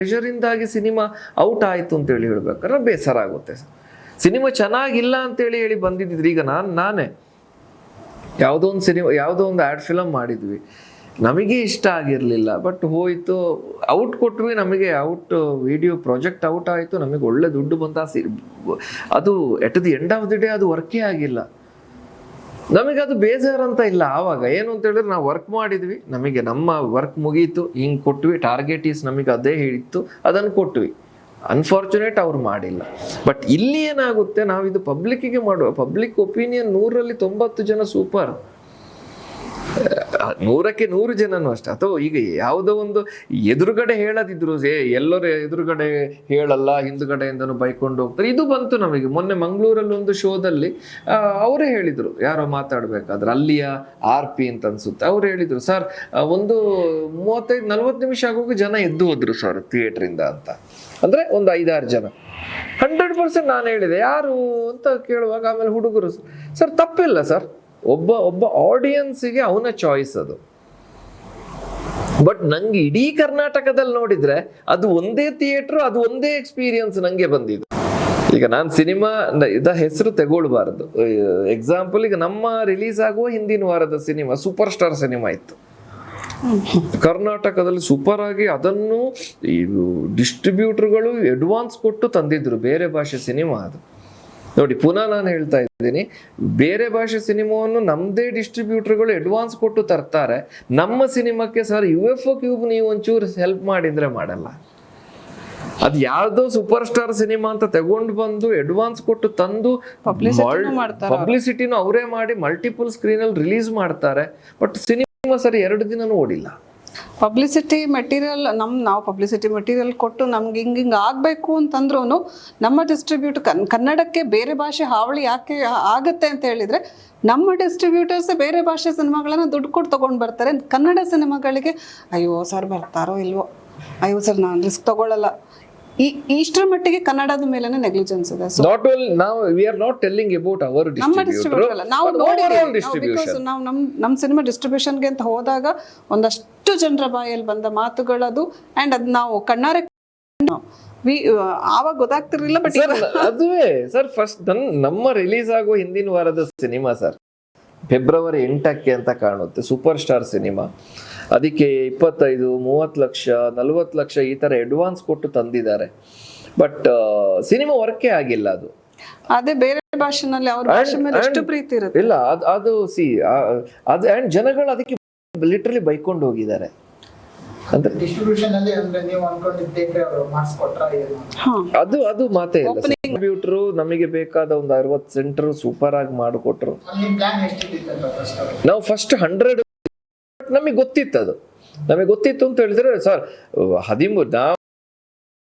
ಪ್ರೆಷರಿಂದಾಗಿ cinema out ಆಯ್ತು ಅಂತೇಳಿ ಹೇಳ್ಬೇಕಾದ್ರೆ ಬೇಸರ ಆಗುತ್ತೆ. ಸಿನಿಮಾ ಚೆನ್ನಾಗಿಲ್ಲ ಅಂತೇಳಿ ಹೇಳಿ ಬಂದಿದ್ದಿದ್ರೆ ಈಗ ನಾನೇ ಯಾವುದೋ ಒಂದು ಆ್ಯಡ್ ಫಿಲಮ್ ಮಾಡಿದ್ವಿ, ನಮಗೆ ಇಷ್ಟ ಆಗಿರಲಿಲ್ಲ, ಬಟ್ ಹೋಯ್ತು, ಔಟ್ ಕೊಟ್ವಿ, ನಮಗೆ ಔಟ್ ವಿಡಿಯೋ ಪ್ರಾಜೆಕ್ಟ್ ಔಟ್ ಆಯಿತು, ನಮಗೆ ಒಳ್ಳೆ ದುಡ್ಡು ಬಂತ, ಅದು at the end of the day ಅದು ವರ್ಕೇ ಆಗಿಲ್ಲ, ನಮಗೆ ಅದು ಬೇಜಾರಂತ ಇಲ್ಲ. ಆವಾಗ ಏನು ಅಂತ ಹೇಳಿದ್ರೆ ನಾವು ವರ್ಕ್ ಮಾಡಿದ್ವಿ, ನಮಗೆ ನಮ್ಮ ವರ್ಕ್ ಮುಗೀತು, ಹಿಂಗೆ ಕೊಟ್ವಿ, ಟಾರ್ಗೆಟ್ ಈಸ್ ನಮಗೆ ಅದೇ ಹೇಳಿತ್ತು, ಅದನ್ನು ಕೊಟ್ವಿ. ಅನ್ಫಾರ್ಚುನೇಟ್ ಅವ್ರು ಮಾಡಿಲ್ಲ. ಬಟ್ ಇಲ್ಲಿ ಏನಾಗುತ್ತೆ, ನಾವು ಇದು ಪಬ್ಲಿಕ್ಕಿಗೆ ಮಾಡುವ, ಪಬ್ಲಿಕ್ ಒಪಿನಿಯನ್ 100ರಲ್ಲಿ 90 ಜನ ಸೂಪರ್, 100ಕ್ಕೆ 100 ಜನನು ಅಷ್ಟೇ. ಅಥವಾ ಈಗ ಯಾವುದೋ ಒಂದು ಎದುರುಗಡೆ ಹೇಳದಿದ್ರು, ಎಲ್ಲರೂ ಎದುರುಗಡೆ ಹೇಳಲ್ಲ, ಹಿಂದುಗಡೆಯಿಂದನೂ ಬೈಕೊಂಡು ಹೋಗ್ತಾರೆ. ಇದು ಬಂತು ನಮಗೆ ಮೊನ್ನೆ ಮಂಗಳೂರಲ್ಲಿ ಒಂದು ಶೋದಲ್ಲಿ, ಅವರೇ ಹೇಳಿದರು, ಯಾರೋ ಮಾತಾಡ್ಬೇಕಾದ್ರೆ ಅಲ್ಲಿಯ RP ಅಂತ ಅನ್ಸುತ್ತೆ, ಅವ್ರು ಹೇಳಿದ್ರು, ಸರ್ ಒಂದು 35-40 ನಿಮಿಷ ಆಗೋಗಿ ಜನ ಎದ್ದು ಹೋದ್ರು ಸರ್ ಥಿಯೇಟ್ರಿಂದ ಅಂತ. ಅಂದ್ರೆ ಒಂದು 5-6 ಜನ. 100% ನಾನು ಹೇಳಿದೆ ಯಾರು ಅಂತ ಕೇಳುವಾಗ, ಆಮೇಲೆ ಹುಡುಗರು, ಸರ್ ತಪ್ಪಿಲ್ಲ ಸರ್, ಒಬ್ಬ ಆಡಿಯನ್ಸಿಗೆ ಅವನ ಚಾಯ್ಸ್ ಅದು. ಬಟ್ ನಂಗೆ ಇಡೀ ಕರ್ನಾಟಕದಲ್ಲಿ ನೋಡಿದ್ರೆ ಅದು ಒಂದೇ ಥಿಯೇಟರ್, ಅದು ಒಂದೇ ಎಕ್ಸ್ಪೀರಿಯನ್ಸ್ ನಂಗೆ ಬಂದಿದ್ದು. ಈಗ ನಾನು ಸಿನಿಮಾ ಹೆಸರು ತಗೊಳ್ಬಾರದು. ಎಕ್ಸಾಂಪಲ್, ಈಗ ನಮ್ಮ ರಿಲೀಸ್ ಆಗುವ ಹಿಂದಿನ ವಾರದ ಸಿನಿಮಾ ಸೂಪರ್ ಸ್ಟಾರ್ ಸಿನಿಮಾ ಇತ್ತು ಕರ್ನಾಟಕದಲ್ಲಿ, ಸೂಪರ್ ಆಗಿ ಅದನ್ನು ಈ ಡಿಸ್ಟ್ರಿಬ್ಯೂಟರ್ಗಳು ಅಡ್ವಾನ್ಸ್ ಕೊಟ್ಟು ತಂದಿದ್ರು, ಬೇರೆ ಭಾಷೆ ಸಿನಿಮಾ ಅದು. ನೋಡಿ, ಪುನಃ ನಾನು ಹೇಳ್ತಾ ಇದ್ದೀನಿ, ಬೇರೆ ಭಾಷೆ ಸಿನಿಮಾವನ್ನು ನಮ್ಮದೇ ಡಿಸ್ಟ್ರಿಬ್ಯೂಟರ್ಗಳು ಅಡ್ವಾನ್ಸ್ ಕೊಟ್ಟು ತರ್ತಾರೆ. ನಮ್ಮ ಸಿನಿಮಾಕ್ಕೆ ಸರ್ UFO ಕ್ಯೂಬ್ ನೀವು ಒಂಚೂರು ಹೆಲ್ಪ್ ಮಾಡಿದ್ರೆ ಮಾಡಲ್ಲ. ಅದು ಯಾವ್ದೋ ಸೂಪರ್ ಸ್ಟಾರ್ ಸಿನಿಮಾ ಅಂತ ತಗೊಂಡು ಬಂದು ಅಡ್ವಾನ್ಸ್ ಕೊಟ್ಟು ತಂದು ಪಬ್ಲಿಸಿಟಿನೂ ಅವರೇ ಮಾಡಿ ಮಲ್ಟಿಪಲ್ ಸ್ಕ್ರೀನಲ್ಲಿ ರಿಲೀಸ್ ಮಾಡ್ತಾರೆ. ಬಟ್ ಸಿನಿಮಾ ಸರಿ 2 ದಿನನೂ ಓಡಿಲ್ಲ. ಪಬ್ಲಿಸಿಟಿ ಮೆಟೀರಿಯಲ್ ನಾವು ಪಬ್ಲಿಸಿಟಿ ಮೆಟೀರಿಯಲ್ ಕೊಟ್ಟು ನಮ್ಗೆ ಹಿಂಗೆ ಆಗಬೇಕು ಅಂತಂದ್ರೂ ನಮ್ಮ ಡಿಸ್ಟ್ರಿಬ್ಯೂಟರ್ ಕನ್ನಡಕ್ಕೆ ಬೇರೆ ಭಾಷೆ ಹಾವಳಿ ಯಾಕೆ ಆಗತ್ತೆ ಅಂತ ಹೇಳಿದ್ರೆ, ನಮ್ಮ ಡಿಸ್ಟ್ರಿಬ್ಯೂಟರ್ಸ್ ಬೇರೆ ಭಾಷೆ ಸಿನಿಮಾಗಳನ್ನ ದುಡ್ಡು ಕೊಟ್ಟು ತೊಗೊಂಡು ಬರ್ತಾರೆ. ಕನ್ನಡ ಸಿನಿಮಾಗಳಿಗೆ ಅಯ್ಯೋ ಸರ್ ಬರ್ತಾರೋ ಇಲ್ವೋ, ಅಯ್ಯೋ ಸರ್ ನಾನು ರಿಸ್ಕ್ ತಗೊಳ್ಳಲ್ಲ, ಇಷ್ಟರ ಮಟ್ಟಿಗೆ ಕನ್ನಡದ ಮೇಲೆ ನೆಗ್ಲಿಜೆನ್ಸ್ ಇದೆ. ನಾಟ್ ಓನ್ಲಿ ನಾವು we are not telling about our distributor, ನಾವು ನಮ್ಮ ಸಿನಿಮಾ ಡಿಸ್ಟ್ರಿಬ್ಯೂಷನ್ಗೆ ಅಂತ ಹೋದಾಗ ಒಂದಷ್ಟು ಜನರ ಬಾಯಲ್ಲಿ ಬಂದ ಮಾತುಗಳದು, ಅಂಡ್ ಅದು ನಾವು ಕಣ್ಣಾರೆ ಆವಾಗ ಗೊತ್ತಾಗ್ತಿರ್ಲಿಲ್ಲ. ಬಟ್ ಅದುವೇ ಸರ್, ಫಸ್ಟ್ ನಮ್ಮ ರಿಲೀಸ್ ಆಗೋ ಹಿಂದಿನ ವಾರದ ಸಿನಿಮಾ ಸರ್ ಫೆಬ್ರವರಿ 8ಕ್ಕೆ ಅಂತ ಕಾಣುತ್ತೆ, ಸೂಪರ್ ಸ್ಟಾರ್ ಸಿನಿಮಾ. ಅದಕ್ಕೆ 25-30 ಲಕ್ಷ 40 ಲಕ್ಷ ಈ ತರ ಅಡ್ವಾನ್ಸ್ ಕೊಟ್ಟು ತಂದಿದ್ದಾರೆ. ಬಟ್ ಸಿನಿಮಾ ವರ್ಕೇ ಆಗಿಲ್ಲ ಅದು. ಅದೇ ಬೇರೆ ಭಾಷೆನಲ್ಲಿ ಅವ್ರ ಭಾಷೆ ಮೇಲೆ ಎಷ್ಟು ಪ್ರೀತಿ ಇರುತ್ತೆ ಇಲ್ಲ, ಅದು ಅದು ಅಂಡ್ ಜನಗಳು ಅದಕ್ಕೆ ಲಿಟರಲಿ ಬೈಕೊಂಡು ಹೋಗಿದ್ದಾರೆ. ಅದು ಮಾತೇ ಇಲ್ಲ. ಡಿಸ್ಟ್ರಿಬ್ಯೂಟರ್ ನಮಗೆ ಬೇಕಾದ ಒಂದು 60 ಸೆಂಟರ್ ಸೂಪರ್ ಆಗಿ ಮಾಡಿಕೊಟ್ರು. ನಾವು ಫಸ್ಟ್ 100 ನಮಗೆ ಗೊತ್ತಿತ್ತು ಅಂತ ಹೇಳಿದ್ರೆ ಸರ್ 13